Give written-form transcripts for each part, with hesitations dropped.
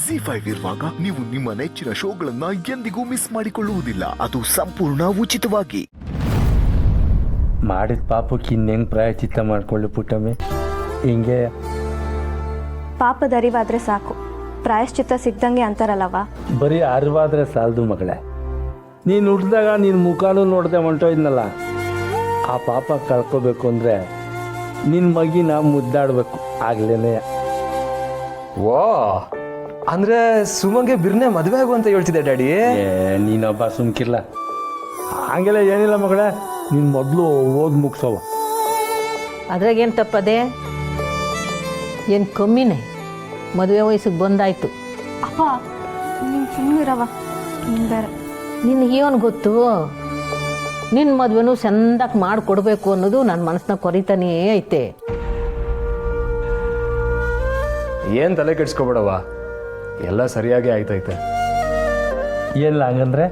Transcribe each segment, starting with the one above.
ZEE5 ಇರುವಾಗ ನೀವು ನಿಮ್ಮ ನೆಚ್ಚಿನ ಶೋಗಳನ್ನ ಎಂದಿಗೂ ಮಿಸ್ ಮಾಡಿಕೊಳ್ಳುವುದಿಲ್ಲ. ಅದು ಸಂಪೂರ್ಣ ಉಚಿತವಾಗಿ. ಮಾಡಿದ ಪಾಪಕ್ಕೆ ಇನ್ನೇನು ಪ್ರಾಯಚಿತ್ತ ಮಾಡ್ಕೊಳ್ಳಿ ಪುಟ್ಟಮ್ಮಿ. ಹಿಂಗೆ ಪಾಪದ ಅರಿವಾದ್ರೆ ಸಾಕು, ಪ್ರಾಯಶ್ಚಿತ್ತ ಸಿಗ್ದಂಗೆ ಅಂತಾರಲ್ಲವ. ಬರೀ ಅರಿವಾದ್ರೆ ಸಾಲದು ಮಗಳೇ. ನೀನು ಹುಟ್ಟಿದಾಗ ನೀನು ಮುಖಾನು ನೋಡ್ದೆ ಹೊಂಟೋಯ್ನಲ್ಲ, ಆ ಪಾಪ ಕಳ್ಕೋಬೇಕು ಅಂದರೆ ನಿನ್ನ ಮಗಿನ ಮುದ್ದಾಡಬೇಕು ಆಗ್ಲೇನೆ. ಓ ಅಂದ್ರೆ ಸುಮಂಗೆ ಬಿರ್ನೆ ಮದುವೆ ಆಗು ಅಂತ ಹೇಳ್ತಿದ್ದೆ ಡ್ಯಾಡಿ. ನೀನೊಬ್ಬ ಸುಮ್ಕಿರ್ಲ. ಹಂಗೆಲ್ಲ ಏನಿಲ್ಲ ಮಗಳೇ, ನೀನು ಮೊದಲು ಓದಿ ಮುಗಿಸೋವ. ಅದ್ರಾಗೇನು ತಪ್ಪದೆ, ಏನು ಕಮ್ಮಿನೇ, ಮದುವೆ ವಯಸ್ಸಿಗೆ ಬಂದಾಯ್ತು. ಅಪ್ಪ ನೀನು ಸುಮ್ಮನಿರವ, ನೀನು ಬೇರೆ. ನಿನಗೇನು ಗೊತ್ತು, ನಿನ್ನ ಮದುವೆನೂ ಚಂದಾಗಿ ಮಾಡಿಕೊಡ್ಬೇಕು ಅನ್ನೋದು ನನ್ನ ಮನಸ್ಸನ್ನ ಕೊರಿತಾನೇ ಐತೆ. ಏನ್ ತಲೆ ಕೆಡ್ಸ್ಕೊಬೇಡವ, ಎಲ್ಲ ಸರಿಯಾಗಿ ಆಯ್ತೈತೆ. ಏನಿಲ್ಲ ಹಂಗಂದ್ರೆ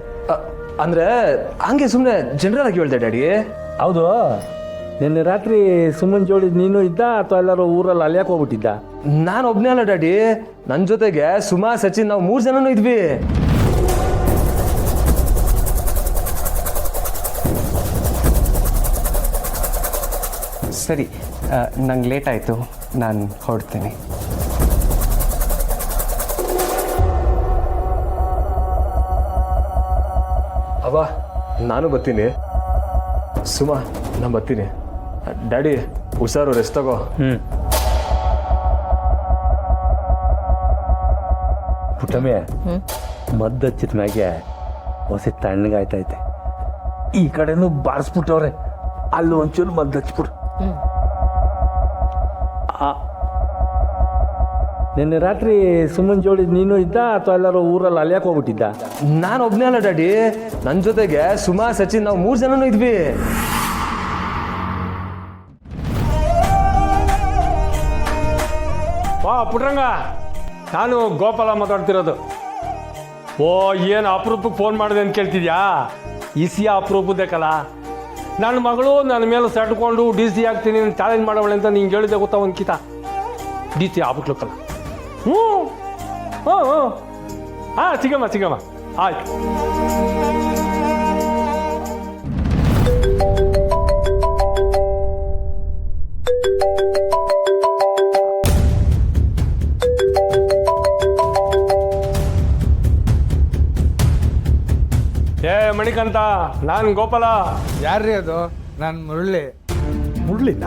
ಅಂದ್ರೆ ಹಂಗೆ ಸುಮ್ಮನೆ ಜನರಲ್ ಆಗಿ ಹೇಳ್ದೆ ಡ್ಯಾಡಿ. ಹೌದು, ನಿನ್ನೆ ರಾತ್ರಿ ಸುಮ್ಮನ್ ಜೋಡಿ ನೀನು ಇದ್ದ ಅಥವಾ ಎಲ್ಲರೂ ಊರಲ್ಲಿ ಅಲಿಯಾಕೆ ಹೋಗ್ಬಿಟ್ಟಿದ್ದ? ನಾನು ಒಬ್ನೇ ಅಲ್ಲ ಡ್ಯಾಡಿ, ನನ್ನ ಜೊತೆಗೆ ಸುಮಾ, ಸಚಿನ್, ನಾವು 3 ಜನನೂ ಇದ್ವಿ. ಸರಿ, ನಂಗೆ ಲೇಟ್ ಆಯಿತು, ನಾನು ಹೊರಡ್ತೀನಿ. ಅವ್ವ ನಾನು ಬರ್ತೀನಿ. ಸುಮಾ ನಾನು ಬರ್ತೀನಿ. ಡ್ಯಾಡಿ ಹುಷಾರು, ರೆಸ್ಟ್ ತಗೋ. ಪುಟ್ಟಮ್ಮೆ, ಮದ್ದು ಹಚ್ಚಿದ ಮ್ಯಾಗೆ ಹೊಸ ತಣ್ಣಗಾಯ್ತೈತೆ. ಈ ಕಡೆನೂ ಬಾರಿಸ್ಬಿಟ್ಟವ್ರೆ, ಅಲ್ಲಿ ಒಂಚೂರು ಮದ್ದು ಹಚ್ಬಿಡು. ನಿನ್ನೆ ರಾತ್ರಿ ಸುಮ್ಮನ್ ಜೋಡಿ ನೀನು ಇದ್ದ ಅಥವಾ ಎಲ್ಲರೂ ಊರಲ್ಲಿ ಅಲಿಯಾಕೆ ಹೋಗ್ಬಿಟ್ಟಿದ್ದ? ನಾನು ಒಬ್ನೇ ಅಲ್ಲ ಡ್ಯಾಡಿ, ನನ್ನ ಜೊತೆಗೆ ಸುಮಾ, ಸಚಿನ್, ನಾವು 3 ಜನನೂ ಇದ್ವಿ. ವಾ ಪುಟ್ರಂಗ, ನಾನು ಗೋಪಾಲ ಮಾತಾಡ್ತಿರೋದು. ಓ ಏನು ಅಪರೂಪಕ್ಕೆ ಫೋನ್ ಮಾಡಿದೆ ಅಂತ ಕೇಳ್ತಿದ್ಯಾ? ಇಸಿಯ ಅಪರೂಪದ್ದೇ ಕಲ. ನನ್ನ ಮಗಳು ನನ್ನ ಮೇಲೆ ಸಟ್ಕೊಂಡು DC ಆಗ್ತೀನಿ ಚಾಲೆಂಜ್ ಮಾಡೋವಳೆ ಅಂತ ನಿಂಗೆ ಹೇಳಿದೆ ಗೊತ್ತಾ? ಒಂದು ಕಿತ DC ಆಗ್ಬಿಟ್ಲಕ್ಕಲ್ಲ. ಹ್ಞೂ ಹ್ಞೂ ಹ್ಞೂ ಹಾಂ, ಸಿಗಮ್ಮ ಆಯ್ತು. ಮಣಿಕಂತ, ನಾನು ಗೋಪಾಲ. ಯಾರ್ರೀ ಅದು? ನಾನು ಮುರಳಿನ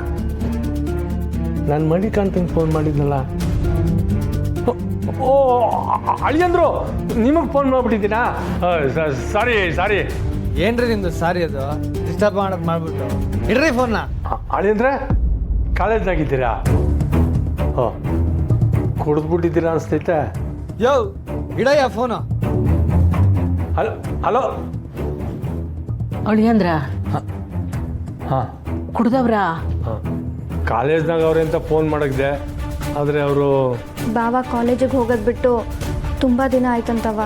ನಾನು ಮಣಿಕಾಂತಂಗೆ ಫೋನ್ ಮಾಡಿದ್ನಲ್ಲ. ಓ ಅಳಿಯಂದ್ರು, ನಿಮಗೆ ಫೋನ್ ಮಾಡ್ಬಿಟ್ಟಿದ್ದೀನಾ? ಸಾರಿ. ಏನ್ರಿ ನಿಮ್ದು ಸಾರಿ? ಅದು ಡಿಸ್ಟರ್ಬ್ ಮಾಡೋದು ಮಾಡ್ಬಿಟ್ಟು ಇಡ್ರಿ ಫೋನ್ನ. ಅಳಿಯಂದ್ರೆ ಕಾಲೇಜ್ನಾಗಿದ್ದೀರಾ? ಓ ಕುಡಿದ್ಬಿಟ್ಟಿದ್ದೀರಾ ಅನಿಸ್ತೈತೆ. ಯೋ ಇಡಯ್ಯ ಫೋನು. ಹಲೋ ಅಳಿಯಂದ್ರ ಹಾಂ, ಕುಡ್ದವ್ರಾ? ಕಾಲೇಜ್ನಾಗ ಅವ್ರೆ ಅಂತ ಫೋನ್ ಮಾಡಕ್ದೆ, ಆದರೆ ಅವರು ಬಾವ ಕಾಲೇಜಿಗೆ ಹೋಗೋದು ಬಿಟ್ಟು ತುಂಬ ದಿನ ಆಯ್ತಂತವ.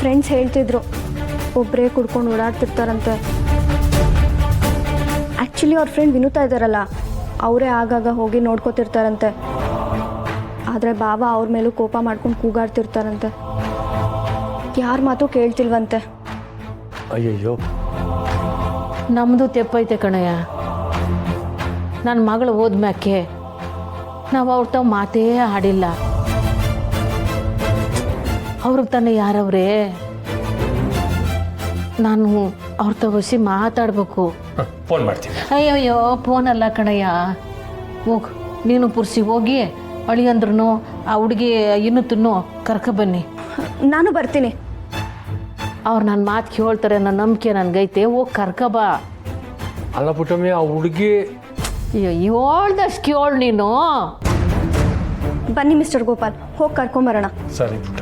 ಫ್ರೆಂಡ್ಸ್ ಹೇಳ್ತಿದ್ರು ಒಬ್ಬರೇ ಕುಡ್ಕೊಂಡು ಓಡಾಡ್ತಿರ್ತಾರಂತೆ. ಆ್ಯಕ್ಚುಲಿ ಅವ್ರ ಫ್ರೆಂಡ್ ವಿನುತಾ ಇದ್ದಾರಲ್ಲ, ಅವರೇ ಆಗಾಗ ಹೋಗಿ ನೋಡ್ಕೋತಿರ್ತಾರಂತೆ. ಆದರೆ ಬಾವ ಅವ್ರ ಮೇಲೂ ಕೋಪ ಮಾಡ್ಕೊಂಡು ಕೂಗಾಡ್ತಿರ್ತಾರಂತೆ. ಯಾರ ಮಾತು ಕೇಳ್ತಿಲ್ವಂತೆ. ಅಯ್ಯಯ್ಯೋ, ನಮ್ಮದು ತೆಪ್ಪೈತೆ ಕಣಯ್ಯ. ನನ್ನ ಮಗಳು ಹೋದ್ಮ್ಯಾಕೆ ನಾವು ಅವ್ರ ತಾವು ಮಾತೇ ಆಡಿಲ್ಲ. ಅವ್ರಿಗೆ ತಾನೇ ಯಾರವ್ರೆ? ನಾನು ಅವ್ರ ತಗೋಸಿ ಮಾತಾಡ್ಬೇಕು. ಫೋನ್ ಮಾಡ್ತೀನಿ. ಅಯ್ಯಯ್ಯೋ, ಫೋನಲ್ಲ ಕಣಯ್ಯ. ಹೋಗು ನೀನು ಪುರ್ಸಿ ಹೋಗಿ ಅಳಿಯಂದ್ರೂ ಆ ಹುಡುಗಿ ಇನ್ನೂ ಕರ್ಕೊಬನ್ನಿ. ನಾನು ಬರ್ತೀನಿ. ಅವ್ರು ನನ್ನ ಮಾತು ಕೇಳ್ತಾರೆ, ನನ್ನ ನಂಬಿಕೆ ನನಗೈತೆ. ಹೋಗಿ ಕರ್ಕೊಬಾ. ಅಲ್ಲ ಪುಟ್ಟಮ್ಮಿ, ಆ ಹುಡುಗಿ ಹೇಳ್ದಷ್ಟು ಕೇಳು ನೀನು. ಬನ್ನಿ ಮಿಸ್ಟರ್ ಗೋಪಾಲ್, ಹೋಗಿ ಕರ್ಕೊಂಬರೋಣ. ಸರಿ ಪುಟ್ಟ.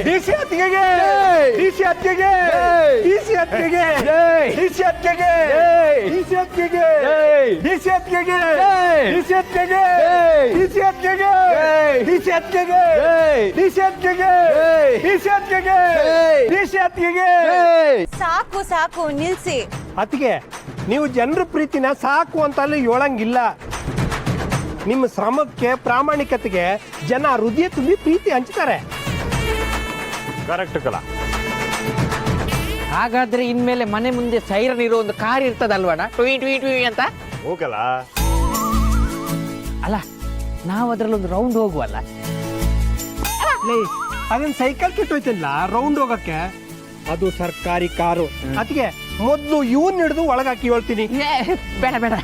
ಡಿಸಿ ಅತ್ತಿಗೆಗೆ ಡಿಸಿ ಅತ್ತಿಗೆ ಡಿಸಿ ಅತ್ತಿಗೆ ಡಿಸಿ ಅತ್ತಿಗೆ ಡಿಸಿ ಅತ್ತಿಗೆ ಡಿಸಿ ಅತ್ತಿಗೆ ಡಿಸಿ ಅತ್ತಿಗೆ ಡಿಸಿ ಅತ್ತಿಗೆ ಡಿಸಿ ಅತ್ತಿಗೆ ಡಿಸಿ ಅತ್ತಿಗೆ ಡಿಸಿ ಅತ್ತಿಗೆ ಡಿಸಿ ಅತ್ತಿಗೆ. ಸಾಕು ಸಾಕು ನಿಲ್ಸಿ. ಅದಕ್ಕೆ ನೀವು ಜನರ ಪ್ರೀತಿನ ಸಾಕು ಅಂತಲೂ ಹೇಳಂಗಿಲ್ಲ. ನಿಮ್ಮ ಶ್ರಮಕ್ಕೆ ಪ್ರಾಮಾಣಿಕತೆಗೆ ಜನ ಹೃದಯ ತುಂಬಿ ಪ್ರೀತಿ ಹಂಚ್ತಾರೆ. ಕರೆಕ್ಟ್ ಕಲ. ಹಾಗಾದ್ರೆ ಇನ್ಮೇಲೆ ಮನೆ ಮುಂದೆ ಸೈರನ್ ಇರೋ ಒಂದು ಕಾರ್ ಇರ್ತದಲ್ವಣ, ಟ್ವೀ ಟ್ವೀ ಟ್ವೀ ಅಂತ. ಹೋಗಲ್ಲ. ಅಲ್ಲ, ನಾವು ಅದ್ರಲ್ಲೊಂದು ರೌಂಡ್ ಹೋಗುವಲ್ಲ. ಅದನ್ನ ಸೈಕಲ್ ಕೆಟ್ಟೋಯ್ತಲ್ಲ ರೌಂಡ್ ಹೋಗಕ್ಕೆ, ಅದು ಸರ್ಕಾರಿ ಕಾರು. ಅದಕ್ಕೆ ಮೊದಲು ಇವನ್ ಹಿಡಿದು ಒಳಗಾಕಿ ಹೇಳ್ತೀನಿ. ಬೇಡ ಬೇಡ.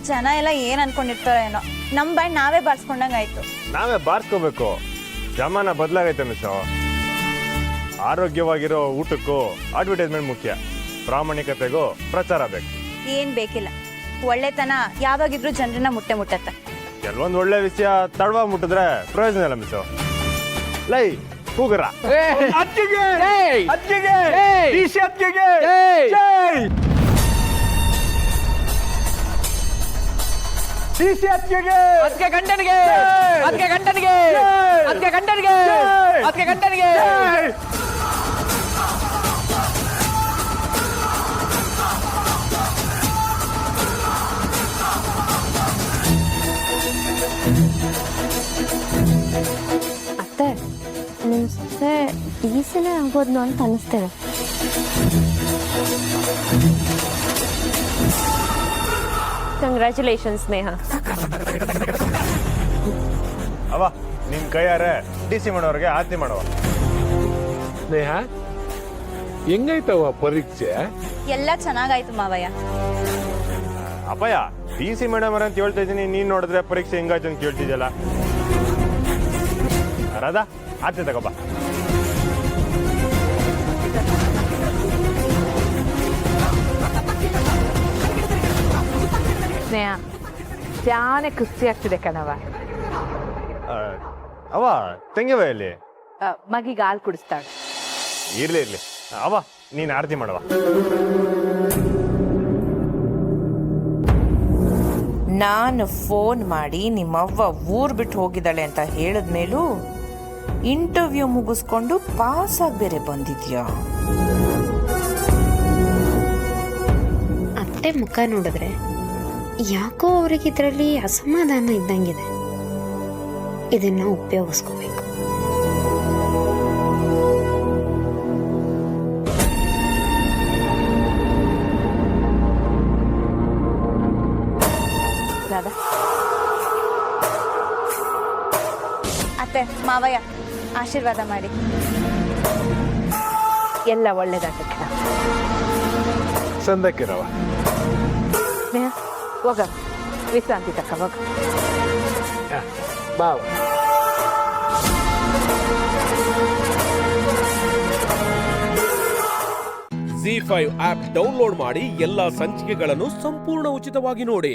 ಜನ ಎಲ್ಲ ಏನ್ ಅನ್ಕೊಂಡಿರ್ತಾರೋ ಏನೋ, ನಮ್ ಬ್ಯಾಂಡ್ ನಾವೇ ಬಾರ್ಸ್ಕೊಂಡಂಗಾಯ್ತು. ನಾವೇ ಬಾರಿಸ್ಕೋಬೇಕು. ಜಮಾನ ಬದಲಾಗೈತೆ ಮಿಸೋ. ಆರೋಗ್ಯವಾಗಿರೋ ಊಟಕ್ಕೂ ಅಡ್ವರ್ಟೈಸ್ಮೆಂಟ್ ಮುಖ್ಯ, ಪ್ರಾಮಾಣಿಕತೆಗೂ ಪ್ರಚಾರ ಬೇಕು. ಏನ್ ಬೇಕಿಲ್ಲ, ಒಳ್ಳೆತನ ಯಾವಾಗಿದ್ರು ಜನರನ್ನ ಮುಟ್ಟತ್ತೆ. ಕೆಲವೊಂದು ಒಳ್ಳೆ ವಿಷಯ ತಡವಾಗಿ ಮುಟ್ಟಿದ್ರೆ ಪ್ರಯೋಜನ ಇಲ್ಲ ಮಿಸೋ. ಲೈ ಕೂಗರ ಅತ್ತಿಗೆ ಅತ್ತಿಗೆ ಡಿಸಿ ಅತ್ತಿಗೆ ಡಿಸಿ ಅತ್ತಿಗೆ ಅದಕ್ಕೆ ಗಂಡನಿಗೆ, ಅದಕ್ಕೆ ಗಂಡನಿಗೆ, ಅದಕ್ಕೆ ಗಂಡನಿಗೆ, ಅದಕ್ಕೆ ಗಂಡನಿಗೆ. ಅತ್ತೆ ನಿಮ್ಮ ಸೊಸೆ ಈ ಸಲ ಆಗ್ಬೋದು ಅಂತ ಅನಿಸ್ತೇನೆ. ಕಂಗ್ರ್ಯಾಚುಲೇಷನ್ಸ್ ಸ್ನೇಹ. ಅವ ನಿನ್ ಕೈಯಾರೆ ಡಿಸಿ ಮಾಡೋರಿಗೆ ಆರತಿ ಮಾಡುವ. ಸ್ನೇಹ, ಹೆಂಗೈತವ ಪರೀಕ್ಷೆ? ಎಲ್ಲ ಚೆನ್ನಾಗಾಯ್ತು ಮಾವಯ್ಯ. ಅಪ್ಪಯ್ಯ ಡಿಸಿ ಮೇಡಮ್ ಅಂತ ಹೇಳ್ತಾ ಇದ್ದೀನಿ, ನೀನ್ ನೋಡಿದ್ರೆ ಪರೀಕ್ಷೆ ಹೆಂಗಾಯ್ತು ಅಂತ ಕೇಳ್ತಿದ್ಯಲ್ಲ. ರಾಧಾ ಆರತಿ ತಗೋಬ. ಸ್ನೇಹ ಜಾನೆ ಖುಷಿ ಆಗ್ತಿದೆ ಕಣವ. ಅವ ತಂಗಿವ ಇಲ್ಲಿ ಮಗಿಗೆ ಹಾಲು ಕುಡಿಸ್ತಾಳೆ. ಇರ್ಲಿ ಇರ್ಲಿ. ಅವ ನೀನ್ ಆರತಿ ಮಾಡವ. ನಾನು ಫೋನ್ ಮಾಡಿ ನಿಮ್ಮವ್ವ ಊರ್ ಬಿಟ್ಟು ಹೋಗಿದ್ದಾಳೆ ಅಂತ ಹೇಳಿದ್ಮೇಲೂ ಇಂಟರ್ವ್ಯೂ ಮುಗಿಸ್ಕೊಂಡು ಪಾಸ್ ಆಗಿ ಬೇರೆ ಬಂದಿದ್ಯಾ? ಅತ್ತೆ ಮುಖ ನೋಡಿದ್ರೆ ಯಾಕೋ ಅವ್ರಿಗೆ ಇದರಲ್ಲಿ ಅಸಮಾಧಾನ ಇದ್ದಂಗಿದೆ. ಇದನ್ನ ಉಪಯೋಗಿಸ್ಕೋಬೇಕು. ಅತ್ತೆ ಮಾವಯ್ಯ ಆಶೀರ್ವಾದ ಮಾಡಿ. ಎಲ್ಲ ಒಳ್ಳೇದಾಗತ್ತೆ. ಸಂದಕ್ಕಿರವ. ಸ್ನೇಹ ಹೋಗ, ವಿಶ್ರಾಂತಿ ತಕ್ಕ ಹೋಗ. ಬಾವ. ZEE5 ಆಪ್ ಡೌನ್ಲೋಡ್ ಮಾಡಿ ಎಲ್ಲಾ ಸಂಚಿಕೆಗಳನ್ನು ಸಂಪೂರ್ಣ ಉಚಿತವಾಗಿ ನೋಡಿ.